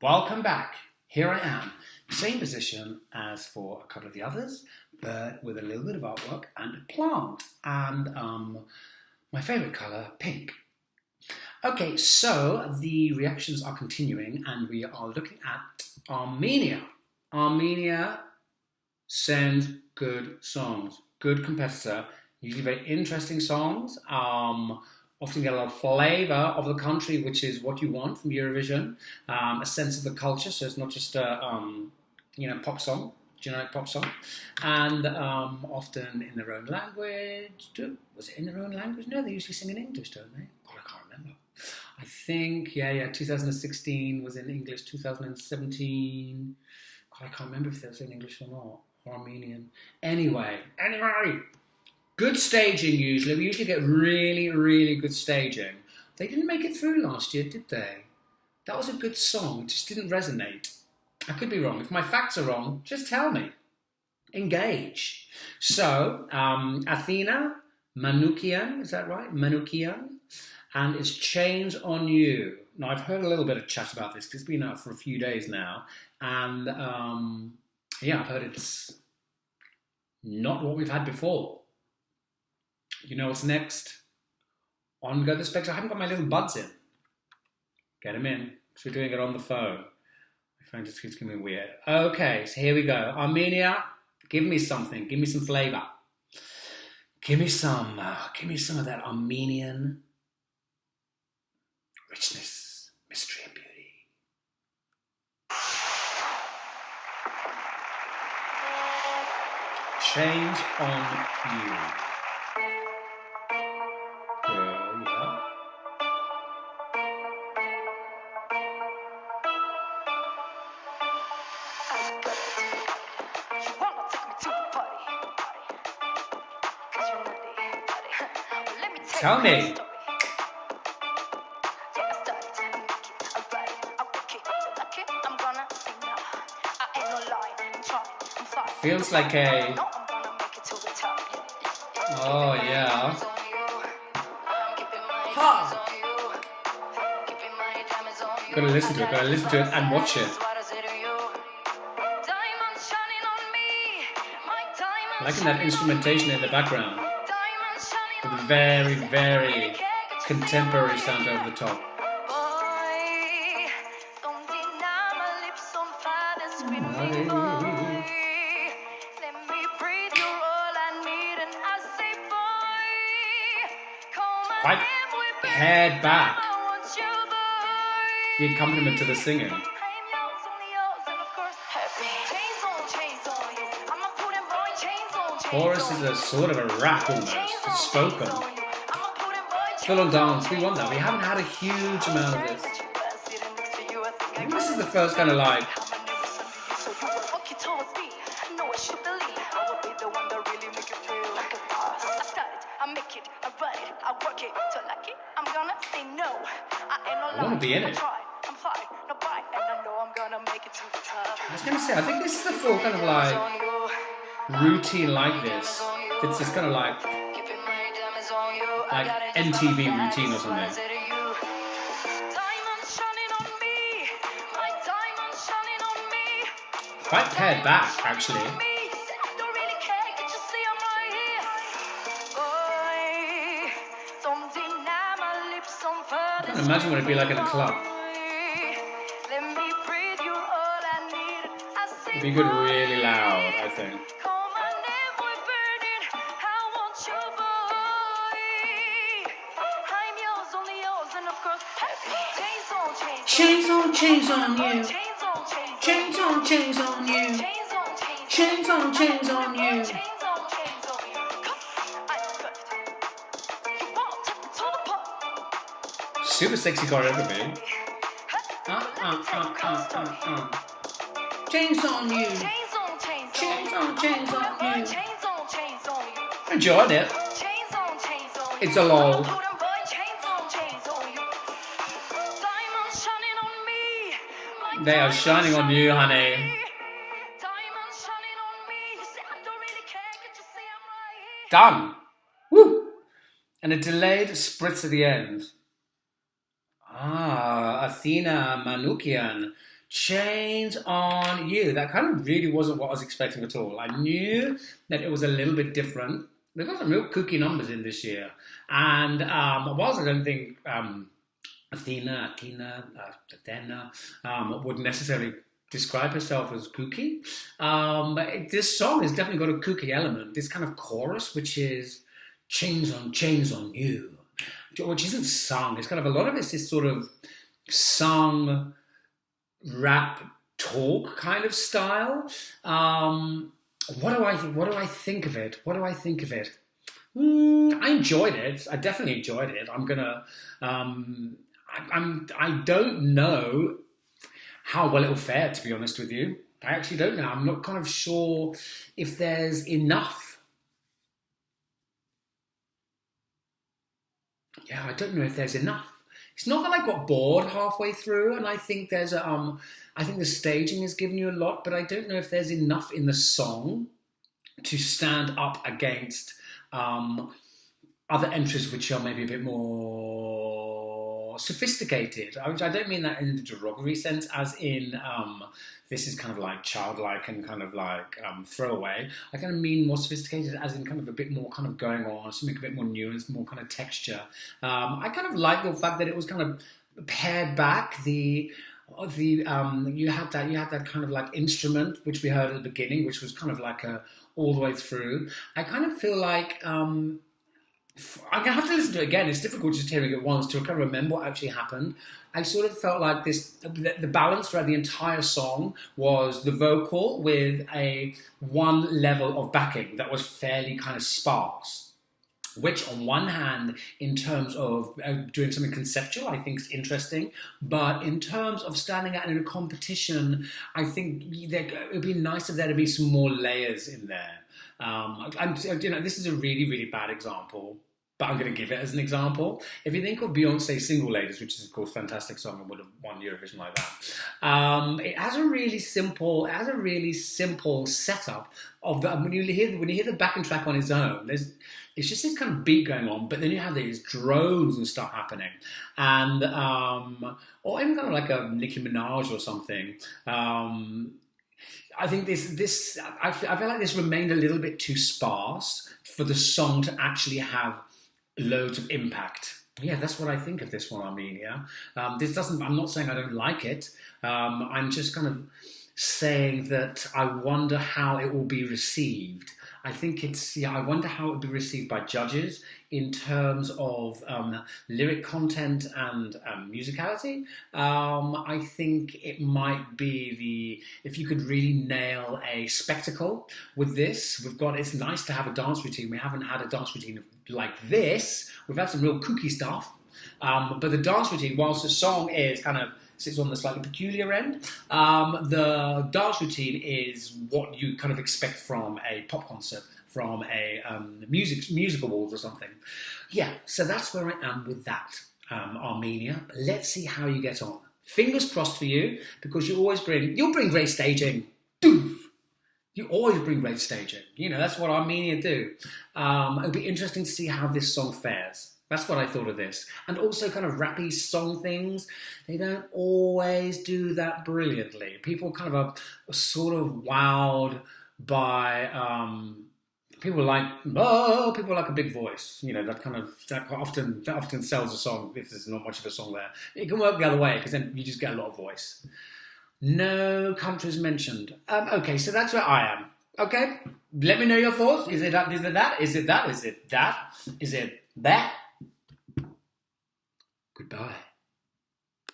Welcome back. Here I am. Same position as for a couple of the others, but with a little bit of artwork and a plant. And my favourite colour, pink. Okay, so the reactions are continuing and we are looking at Armenia. Armenia sends good songs. Good competitor. Usually very interesting songs. Often get a lot of flavour of the country, which is what you want from Eurovision. A sense of the culture, so it's not just a pop song, generic pop song. And often in their own language. Was it in their own language? No, they usually sing in English, don't they? God, I can't remember. I think, 2016 was in English, 2017. God, I can't remember if they were in English or not, or Armenian. Anyway. Good staging usually. We usually get really, really good staging. They didn't make it through last year, did they? That was a good song. It just didn't resonate. I could be wrong. If my facts are wrong, just tell me. Engage. So, Athena Manoukian, is that right? Manoukian. And it's Chains on You. Now, I've heard a little bit of chat about this because it's been out for a few days now. And, I've heard it's not what we've had before. You know what's next? On go the specs. I haven't got my little buds in. Get them in. So we're doing it on the phone. My phone just keeps getting weird. Okay, so here we go. Armenia, give me something. Give me some flavour. Give me some of that Armenian richness, mystery and beauty. Chains on You. Tell me. Feels like a... Oh, yeah. Ha! Gotta listen to it and watch it. Liking that instrumentation in the background. With a very, very contemporary sound over the top. Quite pared back. The accompaniment to the singing. Chorus is a sort of a rap almost. It's spoken. Full on dance. We want that. We haven't had a huge amount of this. I think this is the first kind of like... I want to be in it. I was going to say, I think this is the full kind of like routine like this. It's just kind of like MTV routine or something. Quite pared back, actually. I can't imagine what it'd be like in a club. It'd be good really loud, I think. Chains on you. Chains on you. Chains on you. Super sexy choreography. Chains on you. Chains on you. Enjoyed it. It's a lol. They are shining on you, honey. Done. Woo! And a delayed spritz at the end. Athena Manoukian. Chains on You. That kind of really wasn't what I was expecting at all. I knew that it was a little bit different. They've got some real kooky numbers in this year. And whilst I don't think Athena would necessarily describe herself as kooky, but this song has definitely got a kooky element. This kind of chorus, which is chains on you, which isn't sung. It's kind of a lot of it's this sort of sung rap talk kind of style. What do I think of it? I enjoyed it. I definitely enjoyed it. I don't know how well it'll fare, to be honest with you. I actually don't know. I'm not kind of sure if there's enough. Yeah, I don't know if there's enough. It's not that I got bored halfway through, and I think I think the staging is giving you a lot, but I don't know if there's enough in the song to stand up against other entries which are maybe a bit more sophisticated. I don't mean that in the derogatory sense, as in this is kind of like childlike and kind of like throwaway. I kind of mean more sophisticated, as in kind of a bit more kind of going on, something a bit more nuanced, more kind of texture. I kind of like the fact that it was kind of pared back. You had that kind of like instrument which we heard at the beginning, which was kind of like all the way through. I kind of feel like I'm going to have to listen to it again. It's difficult just hearing it once to kind of remember what actually happened. I sort of felt like the balance throughout the entire song was the vocal with one level of backing that was fairly kind of sparse, which on one hand, in terms of doing something conceptual, I think is interesting. But in terms of standing out in a competition, I think it would be nice if there to be some more layers in there. This is a really, really bad example, but I'm going to give it as an example. If you think of Beyonce's Single Ladies, which is of course a fantastic song and would have won Eurovision like that, it has a really simple setup of when you hear the backing track on its own. It's just this kind of beat going on, but then you have these drones and stuff happening, and or even kind of like a Nicki Minaj or something. I think I feel like this remained a little bit too sparse for the song to actually have loads of impact. Yeah, that's what I think of this one, Armenia. I'm not saying I don't like it. I'm just kind of saying that I wonder how it will be received. I wonder how it would be received by judges in terms of lyric content and musicality. I think it might be if you could really nail a spectacle with this. It's nice to have a dance routine. We haven't had a dance routine like this. We've had some real kooky stuff. But the dance routine, whilst the song is kind of sits on the slightly peculiar end, the dance routine is what you kind of expect from a pop concert, from a music awards or something. Yeah, so that's where I am with that, Armenia. Let's see how you get on. Fingers crossed for you, because you'll bring great staging. Doof! You always bring great staging. That's what Armenia do. It'll be interesting to see how this song fares. That's what I thought of this. And also kind of rappy song things, they don't always do that brilliantly. People kind of are sort of wowed by people like a big voice. That often sells a song if there's not much of a song there. It can work the other way, because then you just get a lot of voice. No countries mentioned. Okay, so that's where I am. Okay, let me know your thoughts. Is it that? Is it that? Is it that? Is it that? Is it that?